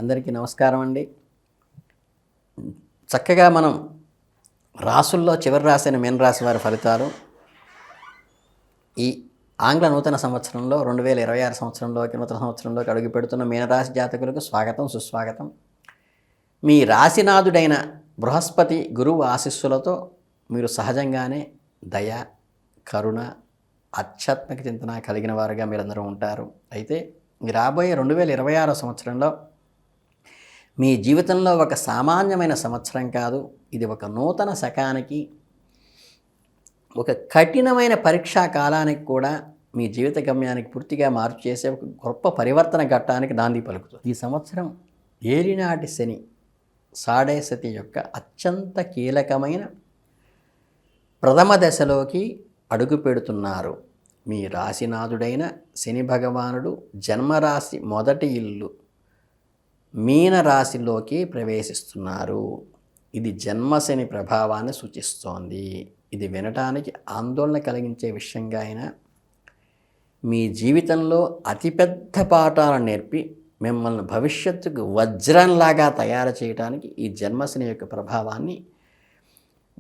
అందరికీ నమస్కారం అండి. చక్కగా మనం రాసుల్లో చివరి రాశి అయిన మీన రాశి వారి ఫలితాలు ఈ ఆంగ్ల నూతన సంవత్సరంలో 2026 సంవత్సరంలోకి నూతన సంవత్సరంలోకి అడుగుపెడుతున్న మీనరాశి జాతకులకు స్వాగతం సుస్వాగతం. మీ రాశినాథుడైన బృహస్పతి గురువు ఆశీస్సులతో మీరు సహజంగానే దయ, కరుణ, ఆధ్యాత్మిక చింతన కలిగిన వారుగా మీరందరూ ఉంటారు. అయితే ఈ రాబోయే 2026 సంవత్సరంలో మీ జీవితంలో ఒక సామాన్యమైన సంవత్సరం కాదు, ఇది ఒక నూతన శకానికి, ఒక కఠినమైన పరీక్షా కాలానికి కూడా మీ జీవిత గమ్యానికి పూర్తిగా మార్పు చేసే ఒక గొప్ప పరివర్తన ఘట్టానికి నాంది పలుకుతుంది. ఈ సంవత్సరం ఏలినాటి శని సాడే సతి యొక్క అత్యంత కీలకమైన ప్రథమ దశలోకి అడుగు పెడుతున్నారు. మీ రాశినాథుడైన శని భగవానుడు జన్మరాశి మొదటి ఇల్లు మీనరాశిలోకి ప్రవేశిస్తున్నారు. ఇది జన్మశని ప్రభావాన్ని సూచిస్తోంది. ఇది వినటానికి ఆందోళన కలిగించే విషయంగా అయినా మీ జీవితంలో అతిపెద్ద పాఠాలను నేర్పి మిమ్మల్ని భవిష్యత్తుకు వజ్రంలాగా తయారు చేయడానికి ఈ జన్మశని యొక్క ప్రభావాన్ని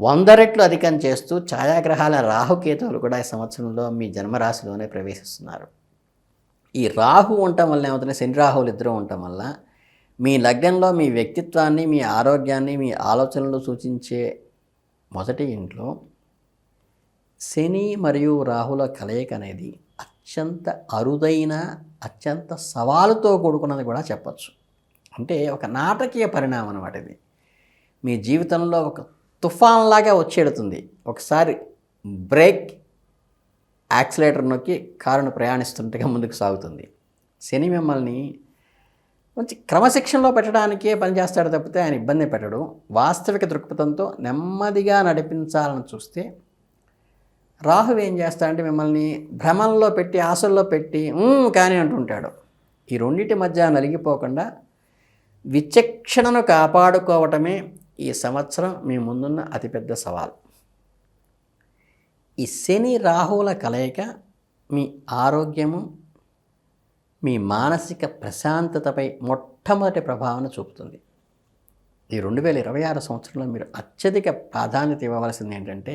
100 రెట్లు అధికం చేస్తూ ఛాయాగ్రహాల రాహుకేతువులు కూడా ఈ సంవత్సరంలో మీ జన్మరాశిలోనే ప్రవేశిస్తున్నారు. ఈ రాహు ఉండటం వల్ల ఏమవుతుంది, శని రాహువులు ఇద్దరు ఉండటం వల్ల మీ లగ్నంలో మీ వ్యక్తిత్వాన్ని, మీ ఆరోగ్యాన్ని, మీ ఆలోచనలు సూచించే మొదటి ఇంట్లో శని మరియు రాహుల కలయిక అనేది అత్యంత అరుదైన, అత్యంత సవాలుతో కూడుకున్నది కూడా చెప్పచ్చు. అంటే ఒక నాటకీయ పరిణామం అన్నమాట ఇది. మీ జీవితంలో ఒక తుఫాన్లాగా వచ్చేడుతుంది. ఒకసారి బ్రేక్, యాక్సిలేటర్ నొక్కి కారును ప్రయాణిస్తుండగా ముందుకు సాగుతుంది. శని మిమ్మల్ని మంచి క్రమశిక్షణలో పెట్టడానికే పనిచేస్తాడు తప్పితే ఆయన ఇబ్బంది పెట్టడు. వాస్తవిక దృక్పథంతో నెమ్మదిగా నడిపించాలని చూస్తే రాహు ఏం చేస్తాడంటే మిమ్మల్ని భ్రమంలో పెట్టి, ఆశల్లో పెట్టి కానీ అంటుంటాడు. ఈ రెండింటి మధ్య నలిగిపోకుండా విచక్షణను కాపాడుకోవటమే ఈ సంవత్సరం మీ ముందున్న అతిపెద్ద సవాల్. ఈ శని రాహువుల కలయిక మీ ఆరోగ్యము, మీ మానసిక ప్రశాంతతపై మొట్టమొదటి ప్రభావాన్ని చూపుతుంది. ఈ 2026 సంవత్సరంలో మీరు అత్యధిక ప్రాధాన్యత ఇవ్వవలసింది ఏంటంటే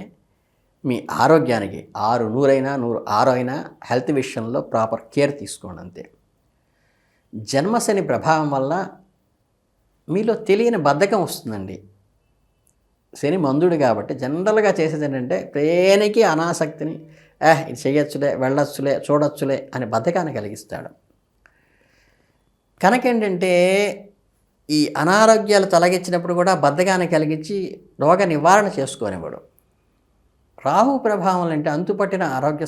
మీ ఆరోగ్యానికి. 100 అయినా 106 అయినా హెల్త్ విషయంలో ప్రాపర్ కేర్ తీసుకోండి అంతే. జన్మశని ప్రభావం వల్ల మీలో తెలియని బద్ధకం వస్తుందండి. శని మందుడు కాబట్టి జనరల్గా చేసేది ఏంటంటే దేనికి అనాసక్తిని, ఇది చేయొచ్చులే, వెళ్ళొచ్చులే, చూడొచ్చులే అనే బద్ధకాన్ని కలిగిస్తాడు. కనుకేంటంటే ఈ అనారోగ్యాలు తొలగించినప్పుడు కూడా బద్ధకాన్ని కలిగించి రోగ నివారణ చేసుకోనివ్వడు. రాహు ప్రభావం అంటే అంతుపట్టిన అనారోగ్య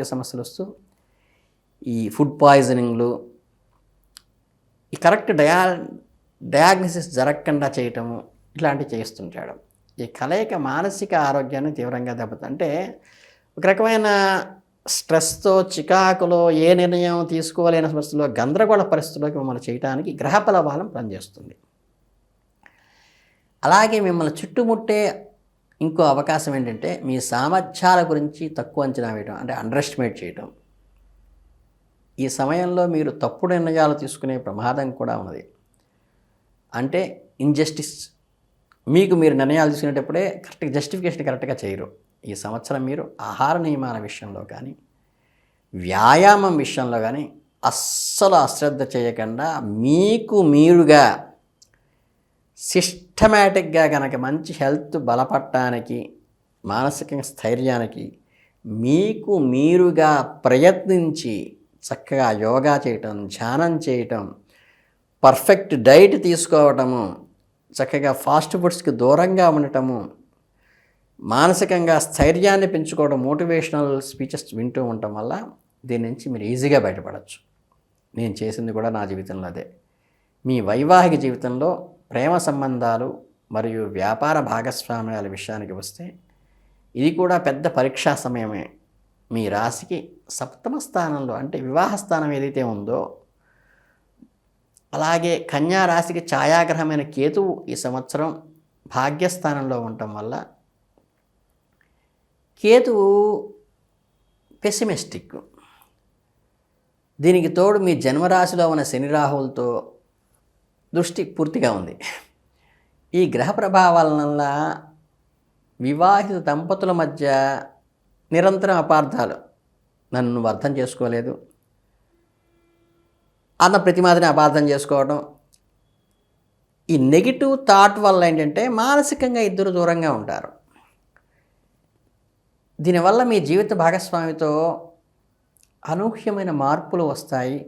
సమస్యలు వస్తూ ఈ ఫుడ్ పాయిజనింగ్లు, ఈ కరెక్ట్ డయాగ్నోసిస్ జరగకుండా చేయటము, ఇట్లాంటివి చేస్తుంటాడు. ఈ కలయిక మానసిక ఆరోగ్యాన్ని తీవ్రంగా దెబ్బతింటే ఒక రకమైన స్ట్రెస్తో, చికాకులో, ఏ నిర్ణయం తీసుకోలేని సమస్యలో, గందరగోళ పరిస్థితుల్లోకి మిమ్మల్ని చేయడానికి గ్రహ బలవాలం పనిచేస్తుంది. అలాగే మిమ్మల్ని చుట్టుముట్టే ఇంకో అవకాశం ఏంటంటే మీ సామర్థ్యాల గురించి తక్కువ అంచనా వేయడం, అంటే అండర్ ఎస్టిమేట్ చేయడం. ఈ సమయంలో మీరు తప్పుడు నిర్ణయాలు తీసుకునే ప్రమాదం కూడా ఉన్నది. అంటే ఇన్జస్టిస్, మీకు మీరు నిర్ణయాలు తీసుకునేటప్పుడే జస్టిఫికేషన్ కరెక్ట్గా చేయరు. ఈ సంవత్సరం మీరు ఆహార నియమాల విషయంలో కానీ, వ్యాయామం విషయంలో కానీ అస్సలు అశ్రద్ధ చేయకుండా మీకు మీరుగా సిస్టమేటిక్గా కనుక మంచి హెల్త్ బలపడటానికి, మానసిక స్థైర్యానికి మీకు మీరుగా ప్రయత్నించి చక్కగా యోగా చేయటం, ధ్యానం చేయటం, పర్ఫెక్ట్ డైట్ తీసుకోవటము, చక్కగా ఫాస్ట్ ఫుడ్స్కి దూరంగా ఉండటము, మానసికంగా స్థైర్యాన్ని పెంచుకోవడం, మోటివేషనల్ స్పీచెస్ వింటూ ఉండటం వల్ల దీని నుంచి మీరు ఈజీగా బయటపడవచ్చు. నేను చేసింది కూడా నా జీవితంలో అదే. మీ వైవాహిక జీవితంలో ప్రేమ సంబంధాలు మరియు వ్యాపార భాగస్వామ్యాల విషయానికి వస్తే ఇది కూడా పెద్ద పరీక్షా సమయమే. మీ రాశికి సప్తమ స్థానంలో, అంటే వివాహ స్థానం ఏదైతే ఉందో, అలాగే కన్యా రాశికి ఛాయాగ్రహమైన కేతువు ఈ సంవత్సరం భాగ్యస్థానంలో ఉండటం వల్ల కేతువు పెసిమిస్టిక్. దీనికి తోడు మీ జన్మరాశిలో ఉన్న శని రాహువులతో దృష్టి పూర్తిగా ఉంది. ఈ గ్రహ ప్రభావాల వల్ల వివాహిత దంపతుల మధ్య నిరంతరం అపార్థాలు. నన్ను నువ్వు అర్థం చేసుకోలేదు అన్న ప్రతిమాదిని అపార్థం చేసుకోవడం. ఈ నెగిటివ్ థాట్ వల్ల ఏంటంటే మానసికంగా ఇద్దరు దూరంగా ఉంటారు. దీనివల్ల మీ జీవిత భాగస్వామితో అనూహ్యమైన మార్పులు వస్తాయి.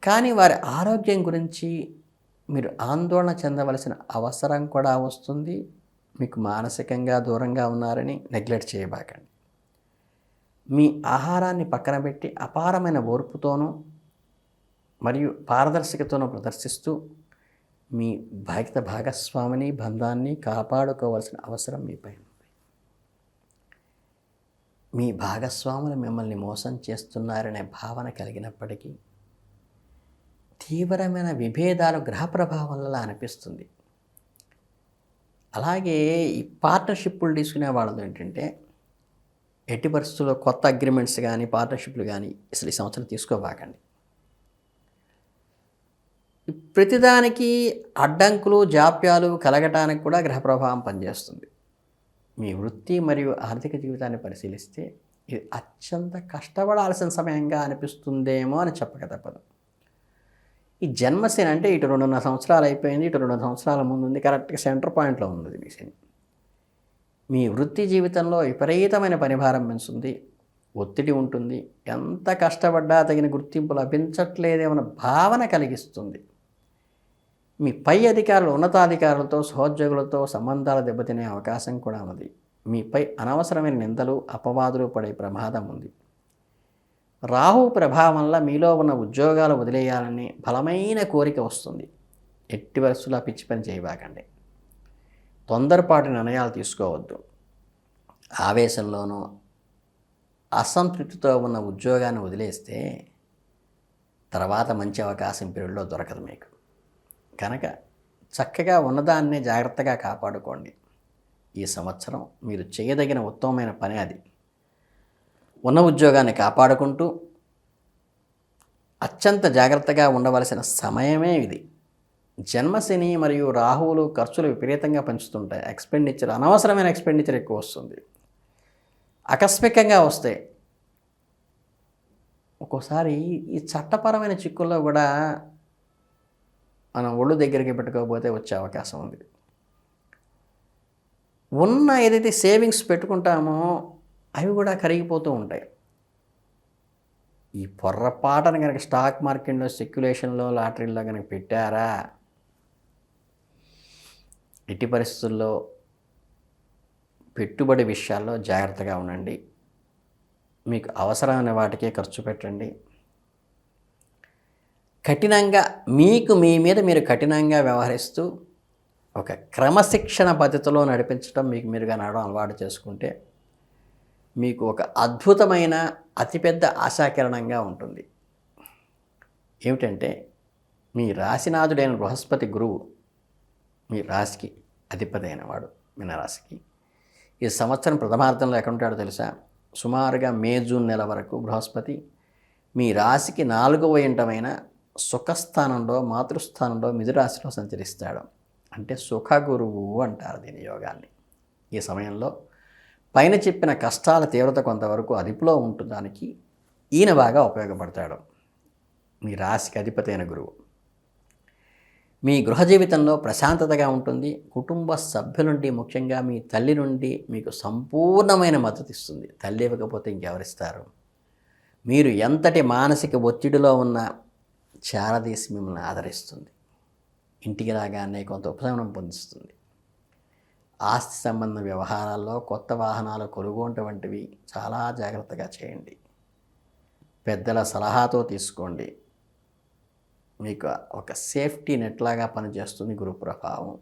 కానీ వారి ఆరోగ్యం గురించి మీరు ఆందోళన చెందవలసిన అవసరం కూడా వస్తుంది. మీకు మానసికంగా దూరంగా ఉన్నారని నెగ్లెక్ట్ చేయబాకండి. మీ ఆహారాన్ని పక్కన పెట్టి అపారమైన ఓర్పుతోనూ మరియు పారదర్శకతను ప్రదర్శిస్తూ మీ భాగస్వామిని బంధాన్ని కాపాడుకోవాల్సిన అవసరం మీపై ఉంది. మీ భాగస్వాములు మిమ్మల్ని మోసం చేస్తున్నారనే భావన కలిగినప్పటికీ తీవ్రమైన విభేదాలు గ్రహ ప్రభావం వల్ల అనిపిస్తుంది. అలాగే ఈ పార్ట్నర్షిప్లు తీసుకునే వాళ్ళది ఏంటంటే ఎట్టి పరిస్థితుల్లో కొత్త అగ్రిమెంట్స్ కానీ పార్ట్నర్షిప్లు కానీ అసలు ఈ సంవత్సరం తీసుకోబాకండి. ప్రతిదానికి అడ్డంకులు జాప్యాలు కలగటానికి కూడా గ్రహ ప్రభావం పనిచేస్తుంది. మీ వృత్తి మరియు ఆర్థిక జీవితాన్ని పరిశీలిస్తే ఇది అత్యంత కష్టపడాల్సిన సమయంగా అనిపిస్తుందేమో అని చెప్పక తప్పదు. ఈ జన్మశని అంటే ఇటు 2.5 సంవత్సరాలు అయిపోయింది, ఇటు 2 సంవత్సరాల ముందు ఉంది, కరెక్ట్గా సెంటర్ పాయింట్లో ఉంది మీ శని. మీ వృత్తి జీవితంలో విపరీతమైన పనిభారం పెంచుతుంది, ఒత్తిడి ఉంటుంది, ఎంత కష్టపడ్డా తగిన గుర్తింపు లభించట్లేదేమన్న భావన కలిగిస్తుంది. మీ పై అధికారులు ఉన్నతాధికారులతో సహోద్యోగులతో సంబంధాలు దెబ్బతినే అవకాశం కూడా ఉంది. మీపై అనవసరమైన నిందలు అపవాదులు పడే ప్రమాదం ఉంది. రాహు ప్రభావం వల్ల మీలో ఉన్న ఉద్యోగాలు వదిలేయాలని బలమైన కోరిక వస్తుంది. ఎట్టి పరిస్థితుల్లో పిచ్చి పని చేయబాకండి. తొందరపాటు నిర్ణయాలు తీసుకోవద్దు. ఆవేశంలోనూ అసంతృప్తితో ఉన్న ఉద్యోగాన్ని వదిలేస్తే తర్వాత మంచి అవకాశం పీరియడ్లో దొరకదు మీకు. కనుక చక్కగా ఉన్నదాన్నే జాగ్రత్తగా కాపాడుకోండి. ఈ సంవత్సరం మీరు చేయదగిన ఉత్తమమైన పని అది. ఉన్న ఉద్యోగాన్ని కాపాడుకుంటూ అత్యంత జాగ్రత్తగా ఉండవలసిన సమయమే ఇది. జన్మశని మరియు రాహువులు ఖర్చులు విపరీతంగా పెంచుతుంటాయి. అనవసరమైన ఎక్స్పెండిచర్ ఎక్కువ వస్తుంది, ఆకస్మికంగా వస్తాయి. ఒక్కోసారి ఈ చట్టపరమైన చిక్కుల్లో కూడా మనం ఒళ్ళు దగ్గరికి పెట్టుకోకపోతే వచ్చే అవకాశం ఉంది. ఉన్న ఏదైతే సేవింగ్స్ పెట్టుకుంటామో అవి కూడా కరిగిపోతూ ఉంటాయి. ఈ పొర్రపాటను కనుక స్టాక్ మార్కెట్లో స్పెక్యులేషన్లో లాటరీలో కనుక పెట్టారా, ఎట్టి పరిస్థితుల్లో పెట్టుబడి విషయాల్లో జాగ్రత్తగా ఉండండి. మీకు అవసరమైన వాటికే ఖర్చు పెట్టండి. కఠినంగా మీ మీద మీరు కఠినంగా వ్యవహరిస్తూ ఒక క్రమశిక్షణ పద్ధతిలో నడిపించడం మీరుగా నడవడం అలవాటు చేసుకుంటే మీకు ఒక అద్భుతమైన అతిపెద్ద ఆశాకిరణంగా ఉంటుంది. ఏమిటంటే మీ రాశినాథుడైన బృహస్పతి గురువు మీ రాశికి అధిపతి అయినవాడు. మీనరాశికి ఈ సంవత్సరం ప్రథమార్థంలో ఎక్కడుంటాడో తెలుసా? సుమారుగా మే జూన్ నెల వరకు బృహస్పతి మీ రాశికి 4వ ఇంటమైన సుఖస్థానంలో మాతృస్థానంలో మిథురాశిలో సంచరిస్తాడు. అంటే సుఖ గురువు అంటారు దీని యోగాన్ని. ఈ సమయంలో పైన చెప్పిన కష్టాల తీవ్రత కొంతవరకు అదుపులో ఉండడానికి ఈయన బాగా ఉపయోగపడతాడు. మీ రాశికి అధిపతి అయిన గురువు మీ గృహ జీవితంలో ప్రశాంతతగా ఉంటుంది. కుటుంబ సభ్యుల నుండి, ముఖ్యంగా మీ తల్లి నుండి మీకు సంపూర్ణమైన మద్దతు ఇస్తుంది. తల్లి ఇవ్వకపోతే ఇంకెవరిస్తారు? మీరు ఎంతటి మానసిక ఒత్తిడిలో ఉన్న చారదీసి మిమ్మల్ని ఆదరిస్తుంది. ఇంటికి రాగానే కొంత ఉపశమనం పొందిస్తుంది. ఆస్తి సంబంధ వ్యవహారాల్లో కొత్త వాహనాలు కొనుగోలు వంటివి చాలా జాగ్రత్తగా చేయండి. పెద్దల సలహాతో తీసుకోండి. మీకు ఒక సేఫ్టీ నెట్లాగా పనిచేస్తుంది గురు ప్రభావం.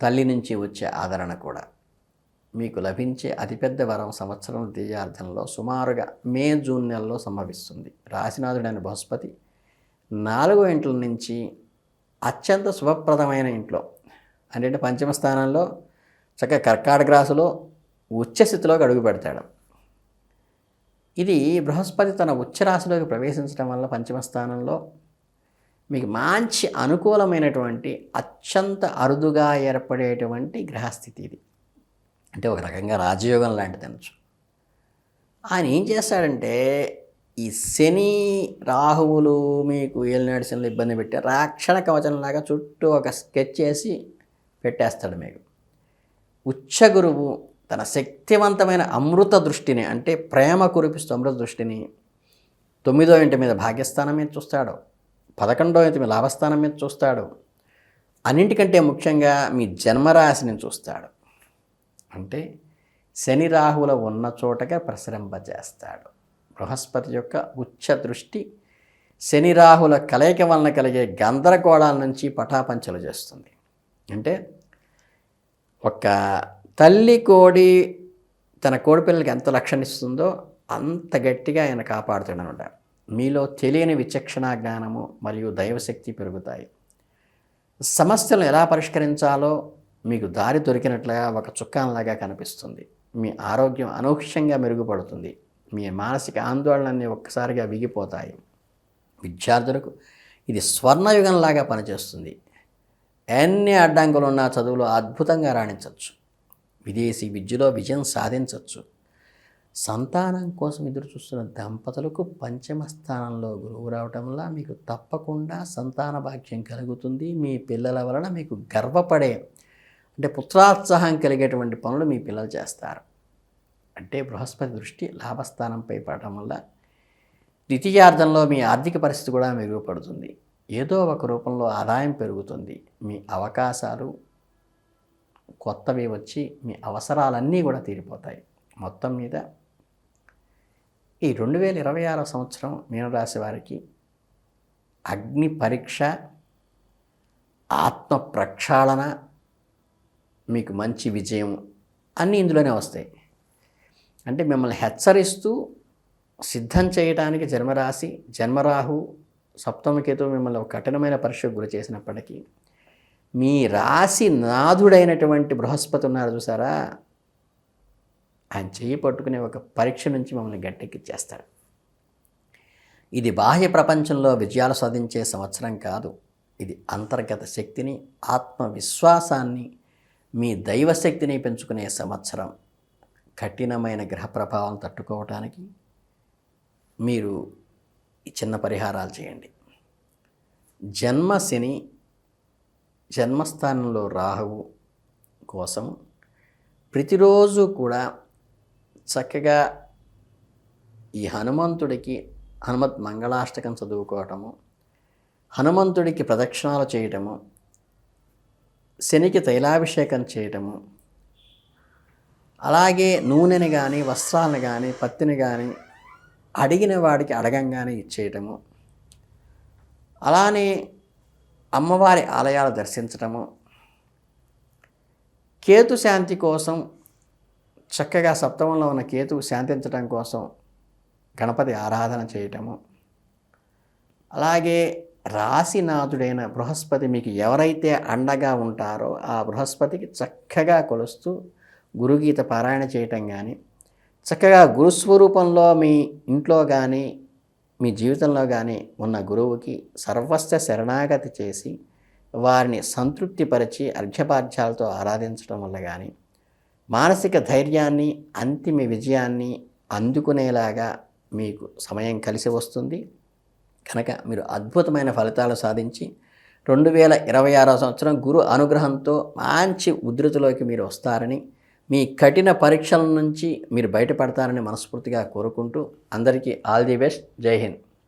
తల్లి నుంచి వచ్చే ఆదరణ కూడా మీకు లభించే అతిపెద్ద వరం సంవత్సరం ద్వితీయార్థంలో సుమారుగా మే జూన్ నెలలో సంభవిస్తుంది. రాశినాథుడైన బృహస్పతి 4వ ఇంట్ల నుంచి అత్యంత శుభప్రదమైన ఇంట్లో అంటే పంచమ స్థానంలో చక్కగా కర్కాటక రాశిలో ఉచ్చ స్థితిలోకి అడుగు పెడతాడు. ఇది బృహస్పతి తన ఉచ్చ రాశిలోకి ప్రవేశించడం వల్ల పంచమ స్థానంలో మీకు మంచి అనుకూలమైనటువంటి అత్యంత అరుదుగా ఏర్పడేటువంటి గ్రహస్థితి ఇది. అంటే ఒక రకంగా రాజయోగం లాంటిది అనొచ్చు. ఆయన ఏం చేస్తాడంటే ఈ శని రాహువులు మీకు ఏలినాడు శనులు ఇబ్బంది పెట్టి రాక్షణ కవచంలాగా చుట్టూ ఒక స్కెచ్ చేసి పెట్టేస్తాడు మీకు. ఉచ్చ గురువు తన శక్తివంతమైన అమృత దృష్టిని, అంటే ప్రేమ కురిపిస్తూ అమృత దృష్టిని 9వ ఇంటి మీద భాగ్యస్థానం మీద చూస్తాడు, 11వ ఇంటి మీద లాభస్థానం మీద చూస్తాడు, అన్నింటికంటే ముఖ్యంగా మీ జన్మరాశిని చూస్తాడు. అంటే శని రాహువుల ఉన్న చోటగా ప్రసరింపజేస్తాడు. బృహస్పతి యొక్క ఉచ్చ దృష్టి శని రాహుల కలయిక వలన కలిగే గందరగోళాల నుంచి పటాపంచలు చేస్తుంది. అంటే ఒక తల్లి కోడి తన కోడిపిల్లలకి ఎంత రక్షణిస్తుందో అంత గట్టిగా ఆయన కాపాడుతాడనమాట. మీలో తెలియని విచక్షణ జ్ఞానము మరియు దైవశక్తి పెరుగుతాయి. సమస్యలను ఎలా పరిష్కరించాలో మీకు దారి దొరికినట్లుగా ఒక చుక్కానలాగా కనిపిస్తుంది. మీ ఆరోగ్యం అనూహ్యంగా మెరుగుపడుతుంది. మీ మానసిక ఆందోళనలన్నీ ఒక్కసారిగా విగిపోతాయి. విద్యార్థులకు ఇది స్వర్ణయుగంలాగా పనిచేస్తుంది. ఎన్ని అడ్డంకులు ఉన్న చదువులో అద్భుతంగా రాణించవచ్చు. విదేశీ విద్యలో విజయం సాధించవచ్చు. సంతానం కోసం ఎదురు చూస్తున్న దంపతులకు పంచమ స్థానంలో గురువు రావటం వల్ల మీకు తప్పకుండా సంతాన భాగ్యం కలుగుతుంది. మీ పిల్లల వలన మీకు గర్వపడే, అంటే పుత్రోత్సాహం కలిగేటువంటి పనులు మీ పిల్లలు చేస్తారు. అంటే బృహస్పతి దృష్టి లాభస్థానంపై పడటం వల్ల ద్వితీయార్థంలో మీ ఆర్థిక పరిస్థితి కూడా మెరుగుపడుతుంది. ఏదో ఒక రూపంలో ఆదాయం పెరుగుతుంది. మీ అవకాశాలు కొత్తవి వచ్చి మీ అవసరాలన్నీ కూడా తీరిపోతాయి. మొత్తం మీద ఈ 2026 సంవత్సరం మీనరాశి వారికి అగ్ని పరీక్ష, ఆత్మ ప్రక్షాళన, మీకు మంచి విజయం అన్నీ ఇందులోనే వస్తాయి. అంటే మిమ్మల్ని హెచ్చరిస్తూ సిద్ధం చేయడానికి జన్మరాశి, జన్మరాహు, సప్తమకేతు మిమ్మల్ని ఒక కఠినమైన పరీక్షకు గురి చేసినప్పటికీ మీ రాశి నాథుడైనటువంటి బృహస్పతి ఉన్నారు చూసారా, ఆయన చేయి పట్టుకునే ఒక పరీక్ష నుంచి మమ్మల్ని గట్టెక్కిచ్చేస్తాడు. ఇది బాహ్య ప్రపంచంలో విజయాలు సాధించే సంవత్సరం కాదు. ఇది అంతర్గత శక్తిని, ఆత్మవిశ్వాసాన్ని, మీ దైవశక్తిని పెంచుకునే సంవత్సరం. కఠినమైన గ్రహ ప్రభావం తట్టుకోవటానికి మీరు ఈ చిన్న పరిహారాలు చేయండి. జన్మశని, జన్మస్థానంలో రాహువు కోసం ప్రతిరోజు కూడా చక్కగా ఈ హనుమంతుడికి హనుమత్ మంగళాష్టకం చదువుకోవటము, హనుమంతుడికి ప్రదక్షిణాలు చేయటము, శనికి తైలాభిషేకం చేయటము, అలాగే నూనెని కానీ వస్త్రాలను కానీ పత్తిని కానీ అడిగిన వాడికి అడగంగానే ఇచ్చేయటము, అలానే అమ్మవారి ఆలయాలు దర్శించటము, కేతు శాంతి కోసం చక్కగా సప్తమంలో ఉన్న కేతువు శాంతించడం కోసం గణపతి ఆరాధన చేయటము, అలాగే రాశినాథుడైన బృహస్పతి మీకు ఎవరైతే అండగా ఉంటారో ఆ బృహస్పతికి చక్కగా కొలుస్తూ గురుగీత పారాయణ చేయటం కానీ, చక్కగా గురుస్వరూపంలో మీ ఇంట్లో కానీ మీ జీవితంలో కానీ ఉన్న గురువుకి సర్వస్వ శరణాగతి చేసి వారిని సంతృప్తిపరిచి అర్ఘ్యపాధ్యాలతో ఆరాధించడం వల్ల కానీ మానసిక ధైర్యాన్ని, అంతిమ విజయాన్ని అందుకునేలాగా మీకు సమయం కలిసి వస్తుంది. కనుక మీరు అద్భుతమైన ఫలితాలు సాధించి 2026 సంవత్సరం గురు అనుగ్రహంతో మంచి ఉధృతిలోకి మీరు వస్తారని, మీ కఠిన పరీక్షల నుంచి మీరు బయటపడతారని మనస్ఫూర్తిగా కోరుకుంటూ అందరికీ ఆల్ ది బెస్ట్. జై హింద్.